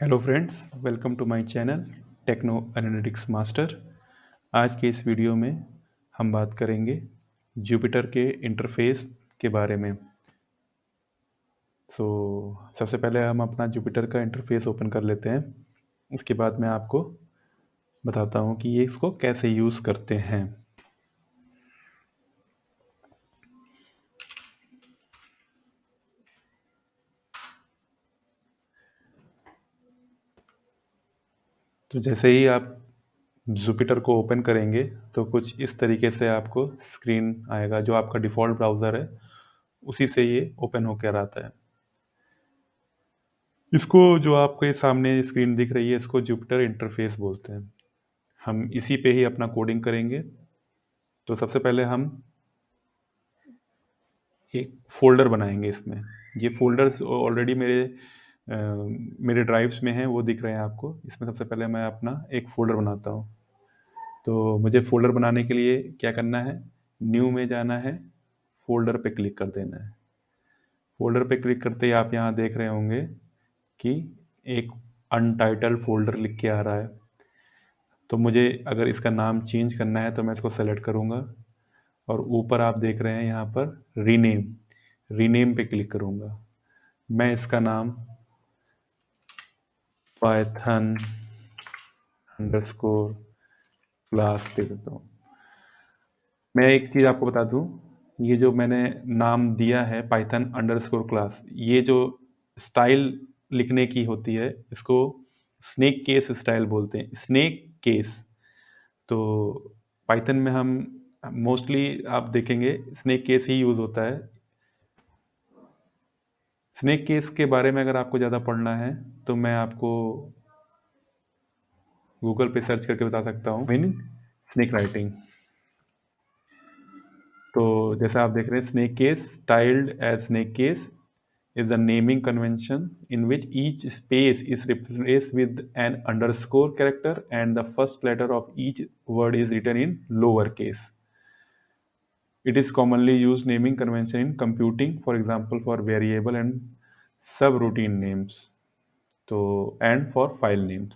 Hello friends, welcome to my channel techno analytics master. आज के इस वीडियो में हम बात करेंगे जुपिटर के इंटरफेस के बारे में। सबसे पहले हम अपना जुपिटर का इंटरफेस ओपन कर लेते हैं। उसके बाद मैं आपको बताता हूँ कि ये इसको कैसे यूज़ करते हैं। तो जैसे ही आप जुपिटर को ओपन करेंगे तो कुछ इस तरीके से आपको स्क्रीन आएगा। जो आपका डिफ़ॉल्ट ब्राउज़र है उसी से ये ओपन होकर आता है। इसको जो आपको ये सामने स्क्रीन दिख रही है इसको जुपिटर इंटरफेस बोलते हैं। हम इसी पे ही अपना कोडिंग करेंगे। तो सबसे पहले हम एक फ़ोल्डर बनाएंगे इसमें। ये फ़ोल्डर्स ऑलरेडी मेरे ड्राइव्स में हैं, वो दिख रहे हैं आपको। इसमें सबसे पहले मैं अपना एक फ़ोल्डर बनाता हूँ। तो मुझे फ़ोल्डर बनाने के लिए क्या करना है, न्यू में जाना है, फ़ोल्डर पे क्लिक कर देना है। फ़ोल्डर पे क्लिक करते ही आप यहाँ देख रहे होंगे कि एक अनटाइटल्ड फ़ोल्डर लिख के आ रहा है। तो मुझे अगर इसका नाम चेंज करना है तो मैं इसको सेलेक्ट करूँगा और ऊपर आप देख रहे हैं यहाँ पर रीनेम पे क्लिक करूँगा। मैं इसका नाम पाइथन अंडरस्कोर क्लास दे देता हूँ। मैं एक चीज़ आपको बता दूँ, ये जो मैंने नाम दिया है पाइथन अंडरस्कोर क्लास, ये जो स्टाइल लिखने की होती है इसको स्नेक केस स्टाइल बोलते हैं। स्नेक केस तो पाइथन में हम मोस्टली आप देखेंगे स्नेक केस ही यूज़ होता है। स्नेक केस के बारे में अगर आपको ज़्यादा पढ़ना है तो मैं आपको गूगल पे सर्च करके बता सकता हूँ। Meaning snake writing. तो जैसा आप देख रहे हैं, snake case styled as snake case is the naming convention in which each space is replaced with an underscore character and the first letter of each word is written in lower case. It is commonly used naming convention in computing, for example, for variable and subroutine names. तो and for file names.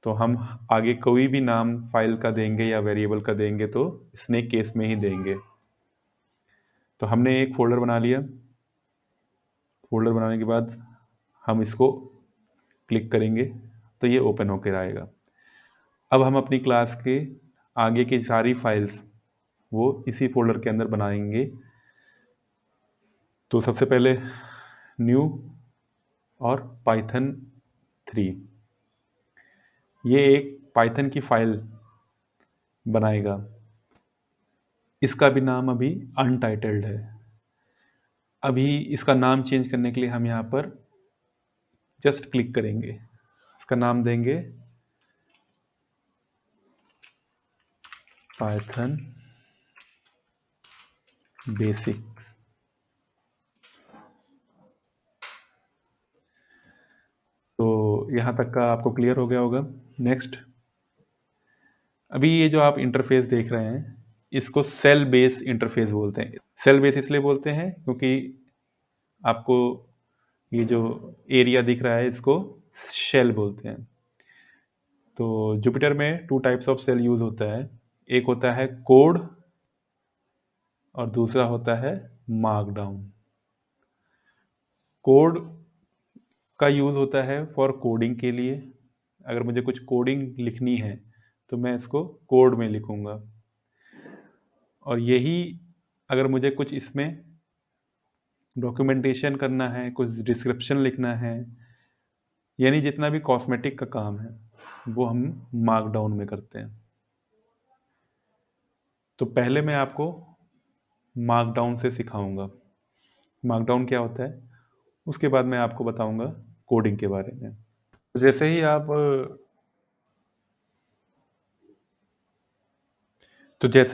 तो हम आगे कोई भी नाम file का देंगे या वेरिएबल का देंगे तो स्नेक केस में ही देंगे। तो हमने एक फोल्डर बना लिया। फोल्डर बनाने के बाद हम इसको क्लिक करेंगे तो ये ओपन होकर आएगा। अब हम अपनी क्लास के आगे की सारी फाइल्स वो इसी फोल्डर के अंदर बनाएंगे। तो सबसे पहले न्यू और पाइथन 3, ये एक पाइथन की फाइल बनाएगा। इसका भी नाम अभी अनटाइटल्ड है। अभी इसका नाम चेंज करने के लिए हम यहाँ पर जस्ट क्लिक करेंगे, इसका नाम देंगे पाइथन बेसिक्स। तो यहाँ तक का आपको क्लियर हो गया होगा। नेक्स्ट, अभी ये जो आप इंटरफेस देख रहे हैं इसको सेल बेस इंटरफेस बोलते हैं। सेल बेस इसलिए बोलते हैं क्योंकि आपको ये जो एरिया दिख रहा है इसको शेल बोलते हैं। तो जुपिटर में 2 टाइप्स ऑफ सेल यूज होता है। एक होता है कोड और दूसरा होता है मार्कडाउन। कोड का यूज होता है फॉर कोडिंग के लिए। अगर मुझे कुछ कोडिंग लिखनी है तो मैं इसको कोड में लिखूंगा। और यही अगर मुझे कुछ इसमें डॉक्यूमेंटेशन करना है, कुछ डिस्क्रिप्शन लिखना है, यानी जितना भी कॉस्मेटिक का काम है वो हम मार्कडाउन में करते हैं। तो पहले मैं आपको मार्कडाउन से सिखाऊंगा मार्कडाउन क्या होता है, उसके बाद मैं आपको बताऊंगा कोडिंग के बारे में। तो जैसे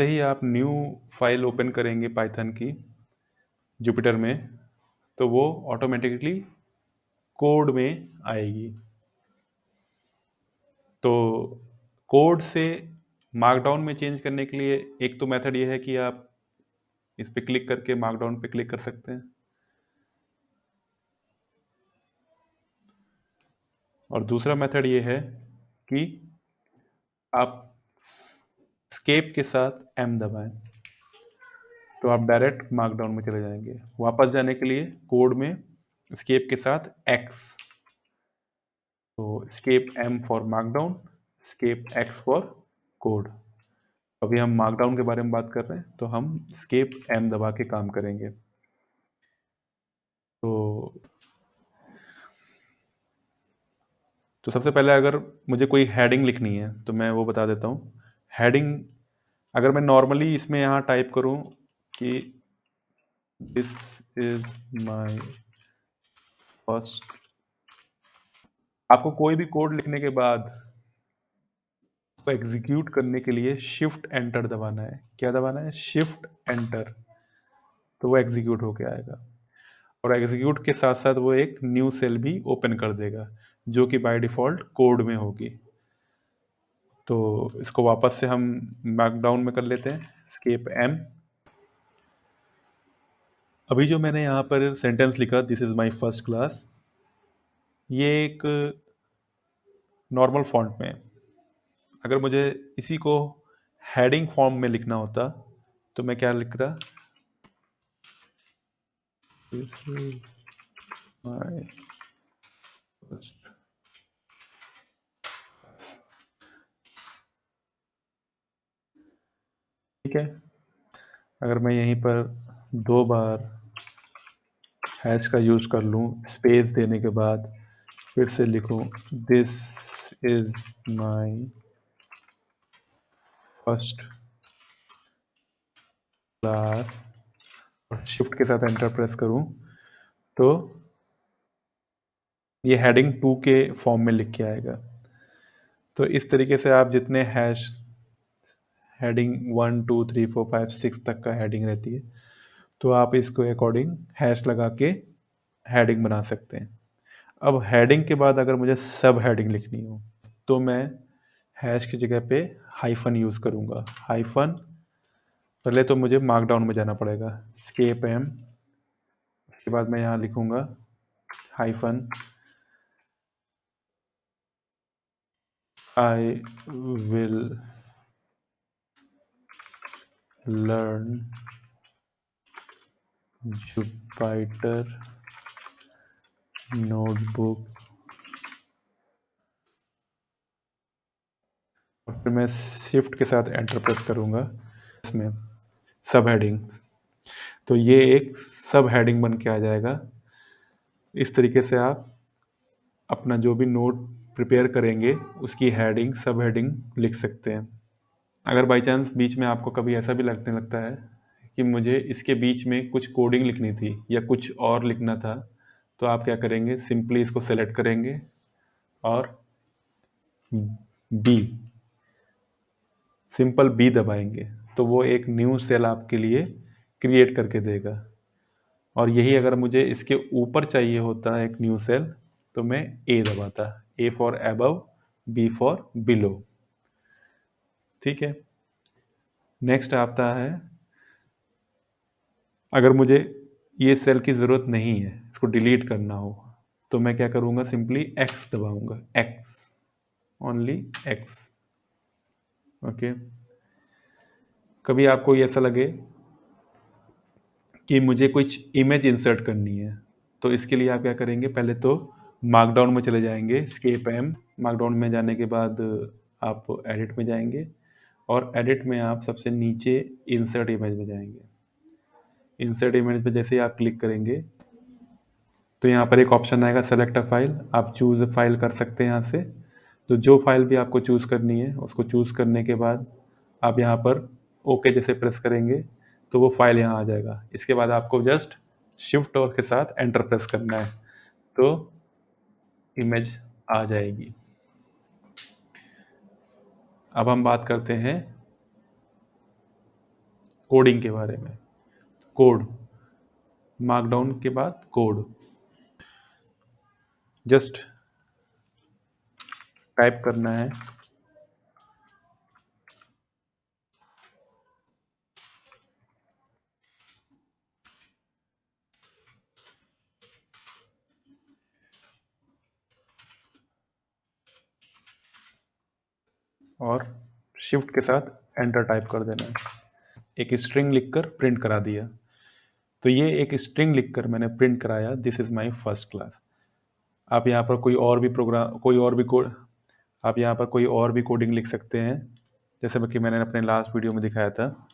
ही आप न्यू फाइल ओपन करेंगे पाइथन की जुपिटर में तो वो ऑटोमेटिकली कोड में आएगी। तो कोड से मार्कडाउन में चेंज करने के लिए एक तो मेथड ये है कि आप इस पे क्लिक करके मार्कडाउन पे क्लिक कर सकते हैं। और दूसरा मेथड ये है कि आप स्केप के साथ एम दबाएं, तो आप डायरेक्ट मार्कडाउन में चले जाएंगे। वापस जाने के लिए कोड में स्केप के साथ एक्स, तो escape M for markdown, escape X for code. अभी हम मार्कडाउन के बारे में बात कर रहे हैं, तो हम स्केप एम दबा के काम करेंगे। तो सबसे पहले अगर मुझे कोई हेडिंग लिखनी है तो मैं वो बता देता हूँ। हेडिंग अगर मैं नॉर्मली इसमें यहाँ टाइप करूँ कि दिस इज माय फर्स्ट, आपको कोई भी कोड लिखने के बाद उसको एग्जीक्यूट करने के लिए शिफ्ट एंटर दबाना है। क्या दबाना है? Shift enter. तो वो एग्जीक्यूट होके आएगा, और एग्जीक्यूट के साथ साथ वो एक न्यू सेल भी ओपन कर देगा जो कि बाय डिफॉल्ट कोड में होगी। तो इसको वापस से हम मार्कडाउन में कर लेते हैं, स्केप एम। अभी जो मैंने यहाँ पर सेंटेंस लिखा, this is my first class, ये एक नॉर्मल फॉन्ट में है। अगर मुझे इसी को हेडिंग फॉर्म में लिखना होता तो मैं क्या लिख रहा? This is my first. ठीक है। अगर मैं यहीं पर 2 बार हैश का यूज कर लूँ, स्पेस देने के बाद फिर से लिखूँ this is my first class, और शिफ्ट के साथ एंटर प्रेस करूँ, तो ये हेडिंग 2 के फॉर्म में लिख के आएगा। तो इस तरीके से आप जितने हैश, हेडिंग 1 2 3 4 5 6 तक का हेडिंग रहती है, तो आप इसको अकॉर्डिंग हैश लगा के हेडिंग बना सकते हैं। अब हेडिंग के बाद अगर मुझे सब हेडिंग लिखनी हो तो मैं हैश की जगह पे हाइफन यूज़ करूँगा। हाइफन, पहले तो मुझे मार्कडाउन में जाना पड़ेगा, स्केप एम, उसके बाद मैं यहाँ लिखूँगा hyphen I will learn Jupyter notebook, और फिर मैं शिफ्ट के साथ एंटर प्रेस करूँगा इसमें सब हेडिंग। तो ये एक सब हेडिंग बन के आ जाएगा। इस तरीके से आप अपना जो भी नोट प्रिपेयर करेंगे उसकी हेडिंग, सब हेडिंग लिख सकते हैं। अगर बाई चांस बीच में आपको कभी ऐसा भी लगने लगता है कि मुझे इसके बीच में कुछ कोडिंग लिखनी थी या कुछ और लिखना था, तो आप क्या करेंगे? सिंपली इसको सेलेक्ट करेंगे और बी, सिंपल बी दबाएंगे, तो वो एक न्यू सेल आपके लिए क्रिएट करके देगा। और यही अगर मुझे इसके ऊपर चाहिए होता है एक न्यू सेल, तो मैं ए दबाता, A for above, B for below. ठीक है। नेक्स्ट आता है, अगर मुझे ये सेल की ज़रूरत नहीं है, इसको डिलीट करना हो, तो मैं क्या करूँगा? सिंपली एक्स दबाऊँगा, एक्स, ओनली एक्स। ओके। कभी आपको ऐसा लगे कि मुझे कुछ इमेज इंसर्ट करनी है, तो इसके लिए आप क्या करेंगे? पहले तो मार्कडाउन में चले जाएंगे, स्केप एम। मार्कडाउन में जाने के बाद आप एडिट में जाएंगे, और एडिट में आप सबसे नीचे इंसर्ट इमेज में जाएंगे। इंसर्ट इमेज पे जैसे ही आप क्लिक करेंगे तो यहाँ पर एक ऑप्शन आएगा सेलेक्ट अ फाइल, आप चूज़ अ फाइल कर सकते हैं यहाँ से। तो जो फाइल भी आपको चूज़ करनी है उसको चूज़ करने के बाद आप यहाँ पर ओके जैसे प्रेस करेंगे तो वो फाइल यहाँ आ जाएगा। इसके बाद आपको जस्ट शिफ्ट और के साथ एंटर प्रेस करना है, तो इमेज आ जाएगी। अब हम बात करते हैं कोडिंग के बारे में। कोड, मार्कडाउन के बाद कोड, जस्ट टाइप करना है और शिफ्ट के साथ एंटर टाइप कर देना है। एक स्ट्रिंग लिखकर प्रिंट करा दिया। तो ये एक स्ट्रिंग लिखकर मैंने प्रिंट कराया, this is my first class. आप यहाँ पर कोई और भी प्रोग्राम, कोई और भी कोड, आप यहाँ पर कोई और भी कोडिंग लिख सकते हैं, जैसे कि मैंने अपने लास्ट वीडियो में दिखाया था।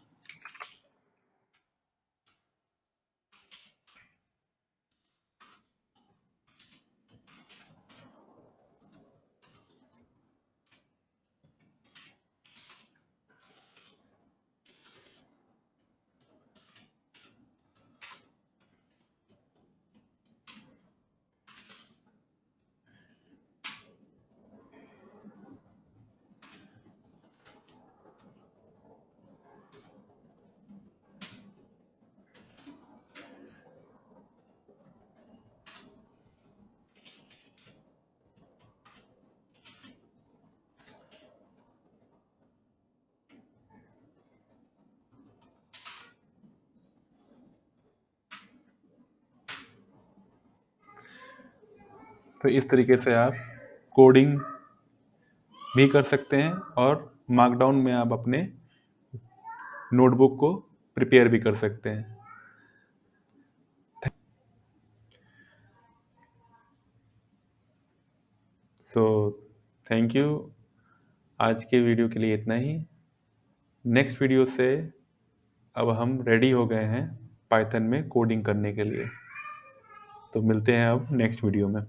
तो इस तरीके से आप कोडिंग भी कर सकते हैं और मार्कडाउन में आप अपने नोटबुक को प्रिपेयर भी कर सकते हैं। So thank you. आज के वीडियो के लिए इतना ही। नेक्स्ट वीडियो से अब हम रेडी हो गए हैं पाइथन में कोडिंग करने के लिए। तो मिलते हैं अब नेक्स्ट वीडियो में।